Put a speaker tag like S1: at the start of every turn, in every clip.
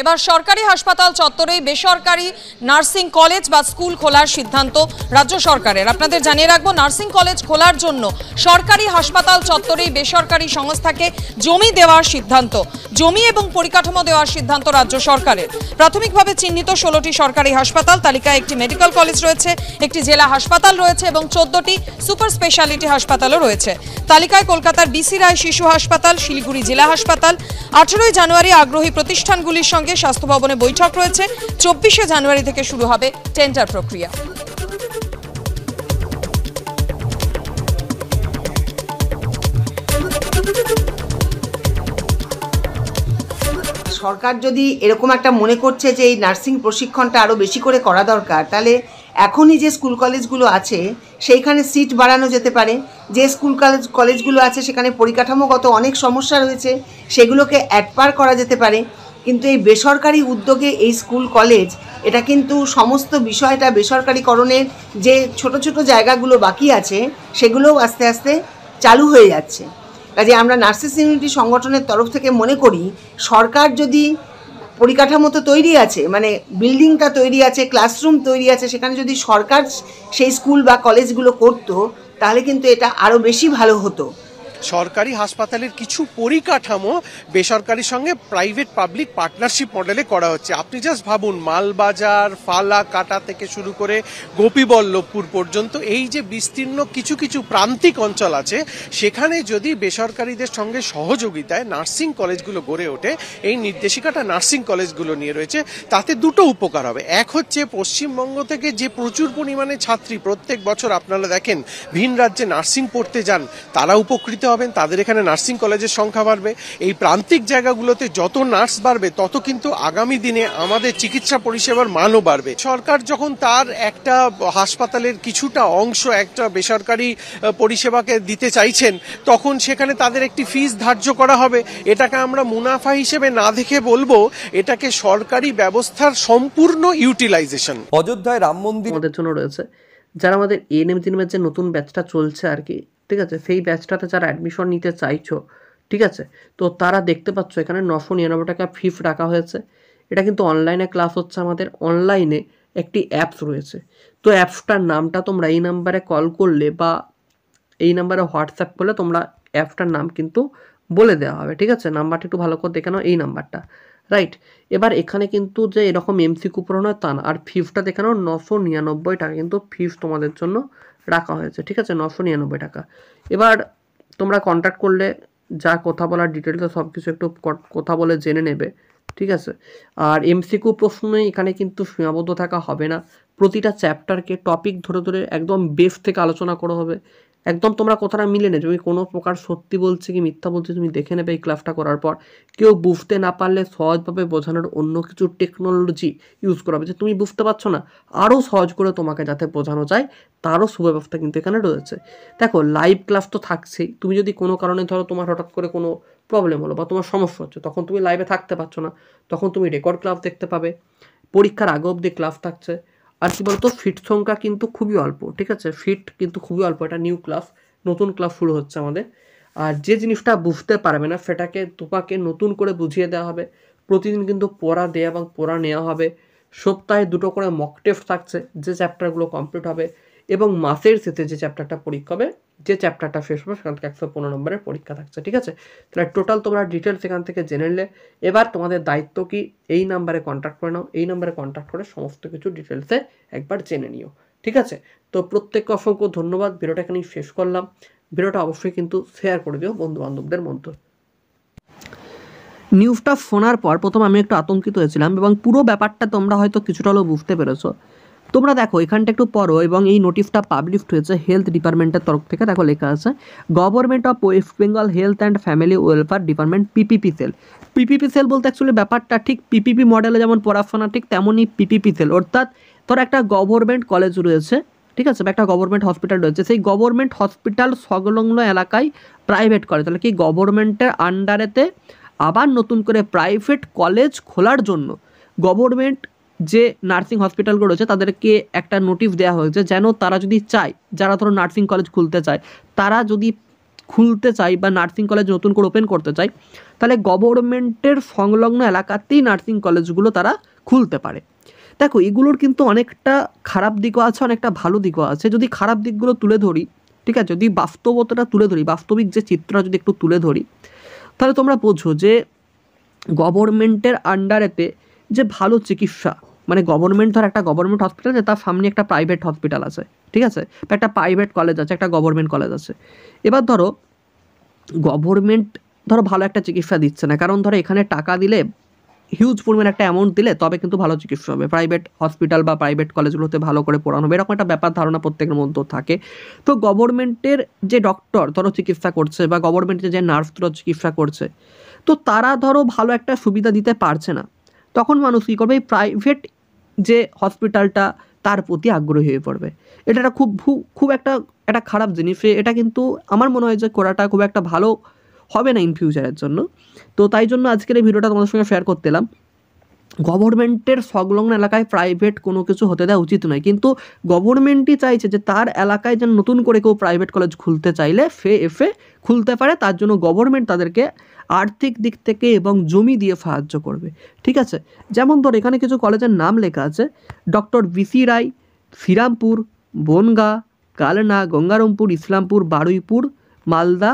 S1: এবার সরকারি হাসপাতাল চত্বরেই বেসরকারি নার্সিং কলেজ বা স্কুল খোলার সিদ্ধান্ত রাজ্য সরকারের। আপনাদের জানিয়ে রাখবো, নার্সিং কলেজ খোলার জন্য সরকারি হাসপাতাল চত্বরেই বেসরকারি সংস্থাকে জমি দেওয়ার সিদ্ধান্ত, জমি এবং পরিকাঠামো দেওয়ার সিদ্ধান্ত রাজ্য সরকারের। প্রাথমিকভাবে চিহ্নিত 16টি সরকারি হাসপাতাল, তালিকায় একটি মেডিকেল কলেজ রয়েছে, একটি জেলা হাসপাতাল রয়েছে এবং 14টি সুপার স্পেশালিটি হাসপাতালও রয়েছে। তালিকায় কলকাতার বিসি রায় শিশু হাসপাতাল, শিলিগুড়ি জেলা হাসপাতাল। 18 জানুয়ারি আগ্রহী প্রতিষ্ঠানগুলির সঙ্গে স্বাস্থ্য ভবনে বৈঠক রয়েছে। 24 জানুয়ারি থেকে শুরু হবে টেন্ডার প্রক্রিয়া।
S2: সরকার যদি এরকম একটা মনে করছে যে এই নার্সিং প্রশিক্ষণটা আরও বেশি করে করা দরকার, তাহলে এখনই যে স্কুল কলেজগুলো আছে সেইখানে সিট বাড়ানো যেতে পারে। যে স্কুল কলেজগুলো আছে সেখানে পরিকাঠামোগত অনেক সমস্যা রয়েছে, সেগুলোকে অ্যাডপার করা যেতে পারে। কিন্তু এই বেসরকারি উদ্যোগে এই স্কুল কলেজ, এটা কিন্তু সমস্ত বিষয়টা বেসরকারিকরণের যে ছোট ছোট জায়গাগুলো বাকি আছে সেগুলোও আস্তে আস্তে চালু হয়ে যাচ্ছে। কাজে আমরা নার্সেস ইউনিটি সংগঠনের তরফ থেকে মনে করি, সরকার যদি পরিকাঠামো তো তৈরি আছে, মানে বিল্ডিংটা তৈরি আছে, ক্লাসরুম তৈরি আছে, সেখানে যদি সরকার সেই স্কুল বা কলেজগুলো করতো তাহলে কিন্তু এটা আরও বেশি ভালো হতো।
S3: সরকারি হাসপাতালের কিছু পরিকাঠামো বেসরকারির সঙ্গে প্রাইভেট পাবলিক পার্টনারশিপ মডেলে করা হচ্ছে। আপনি জাস্ট ভাবুন, মালবাজার, ফালাকাটা থেকে শুরু করে গোপীবল্লভপুর পর্যন্ত এই যে বিস্তীর্ণ কিছু কিছু প্রান্তিক অঞ্চল আছে, সেখানে যদি বেসরকারিদের সঙ্গে সহযোগিতায় নার্সিং কলেজগুলো গড়ে ওঠে, এই নির্দেশিকাটা নার্সিং কলেজগুলো নিয়ে রয়েছে, তাতে দুটো উপকার হবে। এক হচ্ছে, পশ্চিমবঙ্গ থেকে যে প্রচুর পরিমাণে ছাত্রী প্রত্যেক বছর আপনারা দেখেন ভিন রাজ্যে নার্সিং পড়তে যান, তারা উপকৃত হবেন, তাদের এখানে নার্সিং কলেজের সংখ্যা বাড়বে। এই প্রান্তিক জায়গাগুলোতে যত নার্স বাড়বে তত কিন্তু আগামী দিনে আমাদের চিকিৎসা পরিষেবার মানও বাড়বে। সরকার যখন তার একটা হাসপাতালের কিছুটা অংশ একটা বেসরকারি পরিষেবাকে দিতে চাইছেন, তখন সেখানে তাদের একটি ফিস ধার্য করা হবে। এটাকে আমরা মুনাফা হিসেবে না দেখে বলবো, এটাকে সরকারি ব্যবস্থার সম্পূর্ণ ইউটিলাইজেশন।
S4: অযোধ্যায় রাম মন্দির
S5: আমাদের জন্য রয়েছে, যারা আমাদের এএনএম জিএনএমের যে নতুন ব্যাচটা চলছে আর কি, ঠিক আছে, সেই ব্যাচটাতে যারা অ্যাডমিশন নিতে চাইছো, ঠিক আছে, তো তারা দেখতে পাচ্ছ এখানে 999 টাকা ফিস রাখা হয়েছে। এটা কিন্তু অনলাইনে ক্লাস হচ্ছে। আমাদের অনলাইনে একটি অ্যাপস রয়েছে, তো অ্যাপসটার নামটা তোমরা এই নাম্বারে কল করলে বা এই নাম্বারে হোয়াটসঅ্যাপ করলে তোমরা অ্যাপসটার নাম কিন্তু বলে দেওয়া হবে, ঠিক আছে। নাম্বারটা একটু ভালো করে দেখে নাও, এই নাম্বারটা, রাইট। এবার এখানে কিন্তু যে এরকম এমসিকিউ পূরণ হয় তা না, আর ফিসটা দেখে নাও 999 টাকা কিন্তু ফিস তোমাদের জন্য রাখা হয়েছে, ঠিক আছে, 999 টাকা। এবার তোমরা কন্ট্যাক্ট করলে যা কথা বলার ডিটেলসে সব কিছু একটু কথা বলে জেনে নেবে, ঠিক আছে। আর এমসিকিউ প্রশ্নে এখানে কিন্তু সীমাবদ্ধ থাকা হবে না, প্রতিটা চ্যাপ্টারকে টপিক ধরে ধরে একদম বেস থেকে আলোচনা করা হবে। একদম তোমরা কথাটা মিলে নেবে, তুমি কোনো প্রকার সত্যি বলছে কি মিথ্যা বলছে তুমি দেখে নেবে এই ক্লাসটা করার পর। কেউ বুঝতে না পারলে সহজভাবে বোঝানোর অন্য কিছু টেকনোলজি ইউজ করা হবে, যে তুমি বুঝতে পারছো না আরও সহজ করে তোমাকে যাতে বোঝানো যায় তারও সুব্যবস্থা কিন্তু এখানে রয়েছে। দেখো, লাইভ ক্লাস তো থাকছেই। তুমি যদি কোনো কারণে ধরো তোমার হঠাৎ করে কোনো প্রবলেম হলো বা তোমার সমস্যা হচ্ছে, তখন তুমি লাইভে থাকতে পারছো না, তখন তুমি রেকর্ড ক্লাস দেখতে পাবে। পরীক্ষার আগে অবধি ক্লাস থাকছে। আর কি বলতো, ফিট সংখ্যা কিন্তু খুবই অল্প, ঠিক আছে, ফিট কিন্তু খুবই অল্প। এটা নিউ ক্লাস, নতুন ক্লাস শুরু হচ্ছে আমাদের। আর যে জিনিসটা বুঝতে পারবে না সেটাকে তোমাকে নতুন করে বুঝিয়ে দেওয়া হবে। প্রতিদিন কিন্তু পড়া দেওয়া এবং পড়া নেওয়া হবে। সপ্তাহে 2টো করে মক টেস্ট থাকছে, যে চ্যাপ্টারগুলো কমপ্লিট হবে, এবং মাসের শেষে যে চ্যাপ্টারটা পরীক্ষা হবে, যে চ্যাপ্টারটা শেষ হবে সেখান থেকে 115 নম্বরের পরীক্ষা থাকছে, ঠিক আছে। তাহলে টোটাল তোমরা ডিটেলস এখান থেকে জেনে নিলে। এবার তোমাদের দায়িত্ব কি, এই নাম্বারে কন্ট্যাক্ট করে নাও, এই নাম্বারে কন্ট্যাক্ট করে সমস্ত কিছু ডিটেলসে একবার জেনে নিও, ঠিক আছে। তো প্রত্যেককে অসংখ্য ধন্যবাদ। ভিডিওটা এখানেই শেষ করলাম। ভিডিওটা অবশ্যই কিন্তু শেয়ার করে দিও বন্ধু বান্ধবদের মধ্যে। নিউজটা শোনার পর প্রথম আমি একটু আতঙ্কিত হয়েছিলাম, এবং পুরো ব্যাপারটা তোমরা হয়তো কিছুটা হলেও বুঝতে পেরেছো। তোমরা দেখো এখানটা একটু পড়ো, এবং এই নোটিশটা পাবলিশ হয়েছে হেলথ ডিপার্টমেন্টের তরফ থেকে। দেখো লেখা আছে, government of West Bengal health and family welfare department, PPP cell. PPP cell বলতে অ্যাকচুয়ালি ব্যাপারটা ঠিক পিপিপি মডেলে যেমন পড়াশোনা, ঠিক তেমনই পিপিপি সেল। অর্থাৎ তোর একটা গভর্নমেন্ট কলেজ রয়েছে, ঠিক আছে, বা একটা গভর্নমেন্ট হসপিটাল রয়েছে, সেই গভর্নমেন্ট হসপিটাল সংলগ্ন এলাকায় প্রাইভেট কলেজ, তাহলে কি গভর্নমেন্টের আন্ডারেতে আবার নতুন করে প্রাইভেট কলেজ খোলার জন্য গভর্নমেন্ট যে নার্সিং হসপিটালগুলো রয়েছে তাদেরকে একটা নোটিশ দেওয়া হয়েছে, যেন তারা যদি চায়, যারা ধরো নার্সিং কলেজ খুলতে চায়, তারা যদি খুলতে চাই বা নার্সিং কলেজ নতুন করে ওপেন করতে চাই, তাহলে গভর্নমেন্টের সংলগ্ন এলাকাতেই নার্সিং কলেজগুলো তারা খুলতে পারে। দেখো এগুলোর কিন্তু অনেকটা খারাপ দিকও আছে, অনেকটা ভালো দিকও আছে। যদি খারাপ দিকগুলো তুলে ধরি, ঠিক আছে, যদি বাস্তবতাটা তুলে ধরি, বাস্তবিক যে চিত্রটা যদি একটু তুলে ধরি, তাহলে তোমরা বোঝো যে গভর্নমেন্টের আন্ডারেতে যে ভালো চিকিৎসা, মানে গভর্নমেন্ট ধর একটা গভর্নমেন্ট হসপিটাল আছে, তার সামনে একটা প্রাইভেট হসপিটাল আছে, ঠিক আছে, বা একটা প্রাইভেট কলেজ আছে, একটা গভর্নমেন্ট কলেজ আছে। এবার ধরো গভর্নমেন্ট ধরো ভালো একটা চিকিৎসা দিচ্ছে না, কারণ ধরো এখানে টাকা দিলে, হিউজ পরিমাণ একটা অ্যামাউন্ট দিলে তবে কিন্তু ভালো চিকিৎসা হবে, প্রাইভেট হসপিটাল বা প্রাইভেট কলেজগুলোতে ভালো করে পড়ানো হবে, এরকম একটা ব্যাপার ধারণা প্রত্যেকের মধ্যে থাকে। তো গভর্নমেন্টের যে ডক্টর ধরো চিকিৎসা করছে বা গভর্নমেন্টের যে নার্স ধরো চিকিৎসা করছে, তো তারা ধরো ভালো একটা সুবিধা দিতে পারছে না, তখন মানুষ কী করবে, এই প্রাইভেট যে হসপিটালটা তার প্রতি আগ্রহী হয়ে পড়বে। এটা একটা খুব একটা খারাপ জিনিস। এটা কিন্তু আমার মনে হয় যে করাটা খুব একটা ভালো হবে না ইন ফিউচারের জন্য। তো তাই জন্য আজকের এই ভিডিওটা তোমাদের সঙ্গে শেয়ার করতে এলাম। গভর্নমেন্টের সংলগ্ন এলাকায় প্রাইভেট কোনো কিছু হতে দেওয়া উচিত নয়, কিন্তু গভর্নমেন্টই চাইছে যে তার এলাকায় যেন নতুন করে কেউ প্রাইভেট কলেজ খুলতে চাইলে এফে খুলতে পারে, তার জন্য গভর্নমেন্ট তাদেরকে আর্থিক দিক থেকে এবং জমি দিয়ে সাহায্য করবে, ঠিক আছে। যেমন ধর এখানে কিছু কলেজের নাম লেখা আছে, ডক্টর বিসি রায়, শ্রীরামপুর, বনগা, কালনা, গঙ্গারামপুর, ইসলামপুর, বারুইপুর, মালদা,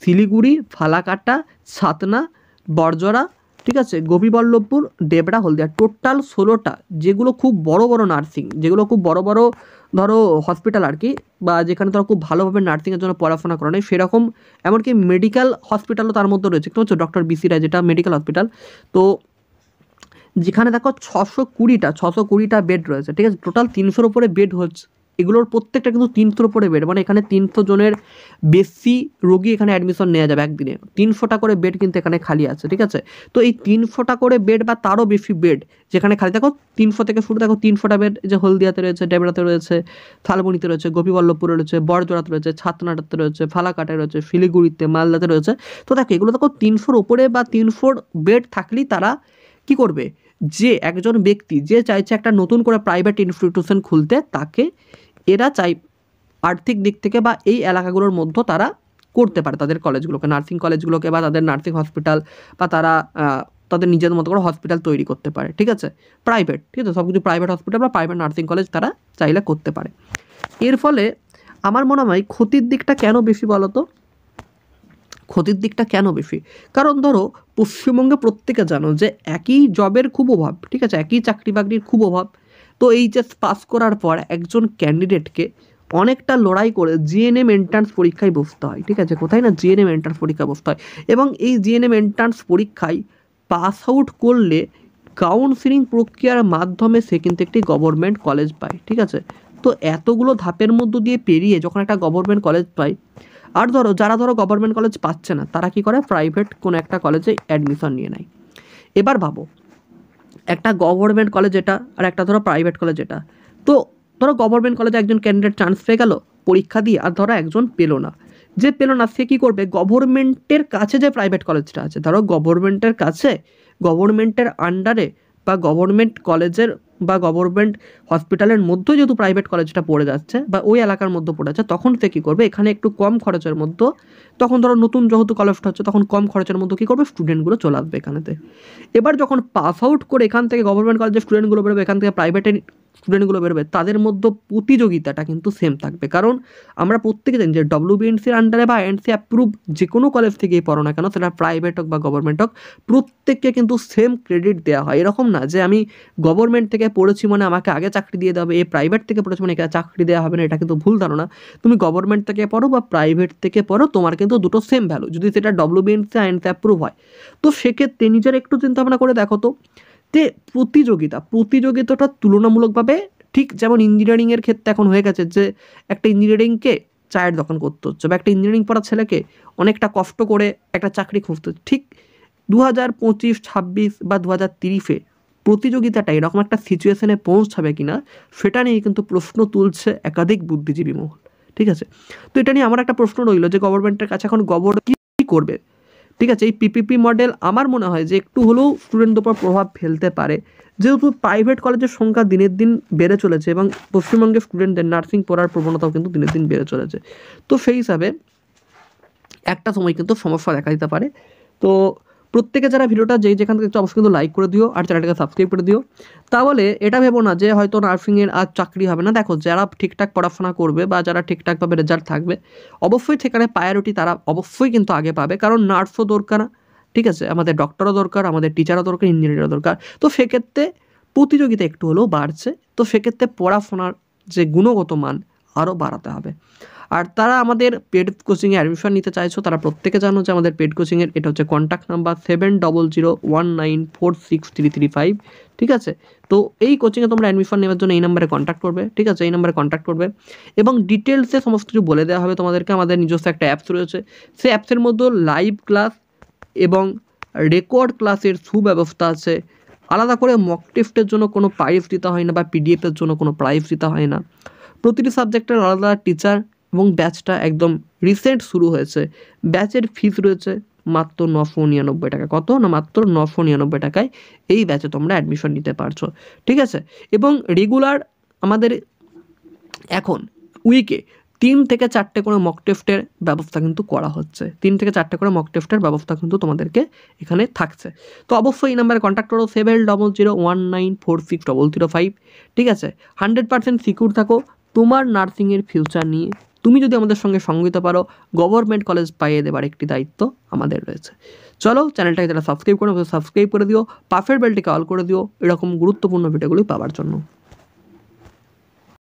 S5: শিলিগুড়ি, ফালাকাটা, ছাতনা, বরজরা, ঠিক আছে, গোপীবল্লভপুর, ডেবরা, হলদিয়া, টোটাল 16টা, যেগুলো খুব বড় বড় নার্সিং, যেগুলো খুব বড় বড় ধরো হসপিটাল আর কি, বা যেখানে ধরো খুব ভালোভাবে নার্সিংয়ের জন্য পড়াশোনা করানো হয় সেরকম, এমনকি মেডিকেল হসপিটালও তার মধ্যে রয়েছে, ঠিক আছে, ডক্টর বিসি রায় যেটা মেডিকেল হসপিটাল। তো যেখানে দেখো 620টা বেড রয়েছে, ঠিক আছে, টোটাল 300-র উপরে বেড হচ্ছে, এগুলোর প্রত্যেকটা কিন্তু 300-র উপরে বেড, মানে এখানে 300 জনের বেশি রোগী এখানে অ্যাডমিশন নেওয়া যাবে একদিনে, 300টা করে বেড কিন্তু এখানে খালি আছে, ঠিক আছে। তো এই 300টা করে বেড বা তারও বেশি বেড যেখানে খালি, দেখো 300 থেকে শুরু, দেখো 300টা বেড যে হলদিয়াতে রয়েছে, ডেবরাতে রয়েছে, থালবনিতে রয়েছে, গোপীবল্লভপুরে রয়েছে, বড়জোড়াতে রয়েছে, ছাতনাটাতে রয়েছে, ফালাকাটায় রয়েছে, শিলিগুড়িতে, মালদাতে রয়েছে। তো দেখো এগুলো দেখো 300-র উপরে বা 300 বেড থাকলেই তারা কি করবে, যে একজন ব্যক্তি যে চাইছে একটা নতুন করে প্রাইভেট ইনস্টিটিউশন খুলতে, তাকে এরা চাই আর্থিক দিক থেকে বা এই এলাকাগুলোর মধ্যে তারা করতে পারে তাদের কলেজগুলোকে, নার্সিং কলেজগুলোকে বা তাদের নার্সিং হসপিটাল, বা তারা তাদের নিজের মতো করে হসপিটাল তৈরি করতে পারে, ঠিক আছে, প্রাইভেট, ঠিক আছে, সব কিছু প্রাইভেট হসপিটাল বা প্রাইভেট নার্সিং কলেজ তারা চাইলে করতে পারে। এর ফলে আমার মনে হয় ক্ষতির দিকটা কেন বেশি বলো তো, ক্ষতির দিকটা কেন বেশি, কারণ ধরো পশ্চিমবঙ্গে প্রত্যেকে জানো যে একই জবের খুব অভাব, ঠিক আছে, একই চাকরি বাকরির খুব অভাব। তো এইচএস পাস করার পর একজন ক্যান্ডিডেটকে অনেকটা লড়াই করে জিএনএম এন্ট্রান্স পরীক্ষায় বসতে হয়, ঠিক আছে, কোথায় না জিএনএম এন্ট্রান্স পরীক্ষায় বসতে হয়, এবং এই জিএনএম এন্ট্রান্স পরীক্ষায় পাস আউট করলে কাউন্সিলিং প্রক্রিয়ার মাধ্যমে সে কিন্তু একটি গভর্নমেন্ট কলেজ পায়, ঠিক আছে। তো এতগুলো ধাপের মধ্য দিয়ে পেরিয়ে যখন একটা গভর্নমেন্ট কলেজ পায়, আর ধরো যারা ধরো গভর্নমেন্ট কলেজ পাচ্ছে না, তারা কি করে, প্রাইভেট কোনো একটা কলেজে অ্যাডমিশন নিয়ে নেয়। এবার ভাবো একটা গভর্নমেন্ট কলেজ এটা, আর একটা ধরো প্রাইভেট কলেজ এটা। তো ধরো গভর্নমেন্ট কলেজে একজন ক্যান্ডিডেট চান্স পেয়ে গেল পরীক্ষা দিয়ে, আর ধরো একজন পেলো না, যে পেলো না সে কী করবে, গভর্নমেন্টের কাছে যে প্রাইভেট কলেজটা আছে, ধরো গভর্নমেন্টের কাছে, গভর্নমেন্টের আন্ডারে বা গভর্নমেন্ট কলেজের বা গভর্নমেন্ট হসপিটালের মধ্যে যেহেতু প্রাইভেট কলেজটা পড়ে যাচ্ছে বা ওই এলাকার মধ্যে পড়ে যাচ্ছে, তখন সে কী করবে, এখানে একটু কম খরচের মধ্যে, তখন ধরো নতুন যেহেতু কলেজটা হচ্ছে, তখন কম খরচের মধ্যে কী করবে, স্টুডেন্টগুলো চলে আসবে এখানেতে। এবার যখন পাস আউট করে এখান থেকে গভর্নমেন্ট কলেজের স্টুডেন্টগুলো বেরোবে, এখান থেকে প্রাইভেটের স্টুডেন্টগুলো বেরোবে, তাদের মধ্যে প্রতিযোগিতাটা কিন্তু সেম থাকবে, কারণ আমরা প্রত্যেকে জানি যে WBNCর আন্ডারে বা এনসি অ্যাপ্রুভ যে কোনো কলেজ থেকেই পড়ো না কেন, সেটা প্রাইভেট হোক বা গভর্নমেন্ট হোক, প্রত্যেককে কিন্তু সেম ক্রেডিট দেওয়া হয়। এরকম না যে আমি গভর্নমেন্ট থেকে পড়েছি মানে আমাকে আগে চাকরি দিয়ে দেওয়া হবে, এই প্রাইভেট থেকে পড়েছি মানে এখানে চাকরি দেওয়া হবে না, এটা কিন্তু ভুল ধারণা। তুমি গভর্নমেন্ট থেকে পড়ো বা প্রাইভেট থেকে পড়ো, তোমার কিন্তু দুটো সেম ভ্যালু, যদি সেটা WBNC এনসি অ্যাপ্রুভ হয়। তো সেক্ষেত্রে নিজের একটু চিন্তা ভাবনা করে দেখো তো, যে প্রতিযোগিতাটা তুলনামূলকভাবে ঠিক যেমন ইঞ্জিনিয়ারিংয়ের ক্ষেত্রে এখন হয়ে গেছে, যে একটা ইঞ্জিনিয়ারিংকে চায়ের দোকান করতে হচ্ছে, বা একটা ইঞ্জিনিয়ারিং পড়া ছেলেকে অনেকটা কষ্ট করে একটা চাকরি খুঁজতে হচ্ছে, ঠিক 2025, 26 বা 2030-এ প্রতিযোগিতাটা এরকম একটা সিচুয়েশনে পৌঁছাবে কিনা সেটা নিয়ে কিন্তু প্রশ্ন তুলছে একাধিক বুদ্ধিজীবী মহল, ঠিক আছে। তো এটা নিয়ে আমার একটা প্রশ্ন রইল যে গভর্নমেন্টের কাছে এখন কী করবে, ঠিক আছে। এই PPP মডেল আমার মনে হয় যে একটু হলেও স্টুডেন্টদের উপর প্রভাব ফেলতে পারে, যেহেতু প্রাইভেট কলেজের সংখ্যা দিনের দিন বেড়ে চলেছে এবং পশ্চিমবঙ্গের স্টুডেন্টদের নার্সিং পড়ার প্রবণতাও কিন্তু দিনের দিন বেড়ে চলেছে। তো সেই হিসাবে একটা সময় কিন্তু সমস্যা দেখা দিতে পারে। তো প্রত্যেকে যারা ভিডিওটা যেখান থেকে দেখছো অবশ্যই কিন্তু লাইক করে দিও আর চ্যানেলটাকে সাবস্ক্রাইব করে দিও। তাহলে এটা ভেবো না যে হয়তো নার্সিংয়ের আর চাকরি হবে না। দেখো, যারা ঠিকঠাক পড়াশোনা করবে বা যারা ঠিকঠাকভাবে রেজাল্ট থাকবে অবশ্যই সেখানে প্রায়োরিটি তারা অবশ্যই কিন্তু আগে পাবে, কারণ নার্সও দরকার, ঠিক আছে, আমাদের ডক্টরও দরকার, আমাদের টিচারও দরকার, ইঞ্জিনিয়ারও দরকার। তো সেক্ষেত্রে প্রতিযোগিতা একটু হলেও বাড়ছে, তো সেক্ষেত্রে পড়াশোনার যে গুণগত মান আরও বাড়াতে হবে। আর তারা আমাদের পেড কোচিংয়ে অ্যাডমিশন নিতে চাইছো তারা প্রত্যেকে জানো যে আমাদের পেড কোচিংয়ের এটা হচ্ছে কন্ট্যাক্ট নাম্বার 7001946335, ঠিক আছে। তো এই কোচিংয়ে তোমরা অ্যাডমিশন নেওয়ার জন্য এই নাম্বারে কন্ট্যাক্ট করবে, ঠিক আছে, এই নাম্বারে কন্ট্যাক্ট করবে এবং ডিটেলসে সমস্ত কিছু বলে দেওয়া হবে তোমাদেরকে। আমাদের নিজস্ব একটা অ্যাপস রয়েছে, সেই অ্যাপসের মধ্যে লাইভ ক্লাস এবং রেকর্ড ক্লাসের সুব্যবস্থা আছে। আলাদা করে মক টেস্টের জন্য কোনো প্রাইজ দিতে হয় না বা পিডিএফের জন্য কোনো প্রাইজ দিতে হয় না। প্রতিটি সাবজেক্টের আলাদা টিচার এবং ব্যাচটা একদম রিসেন্ট শুরু হয়েছে। ব্যাচের ফিস রয়েছে মাত্র 999 টাকা। কত না, মাত্র 999 টাকায় এই ব্যাচে তোমরা অ্যাডমিশন নিতে পারছো, ঠিক আছে। এবং রেগুলার আমাদের এখন উইকে 3 থেকে 4টে করে মক টেস্টের ব্যবস্থা কিন্তু করা হচ্ছে। 3 থেকে 4টে করে মক টেস্টের ব্যবস্থা কিন্তু তোমাদেরকে এখানে থাকছে। তো অবশ্যই এই নাম্বারে কন্ট্যাক্ট করো 7001946005, ঠিক আছে। 100% সিকিউর থাকো তোমার নার্সিংয়ের ফিউচার নিয়ে। তুমি যদি আমাদের সঙ্গে দিতে পারো, গভর্নমেন্ট কলেজ পাইয়ে দেবার একটি দায়িত্ব আমাদের রয়েছে। চলো, চ্যানেলটাকে যারা সাবস্ক্রাইব করো সাবস্ক্রাইব করে দিও, পাশের বেলটিকে অল করে দিও এরকম গুরুত্বপূর্ণ ভিডিওগুলি পাওয়ার জন্য।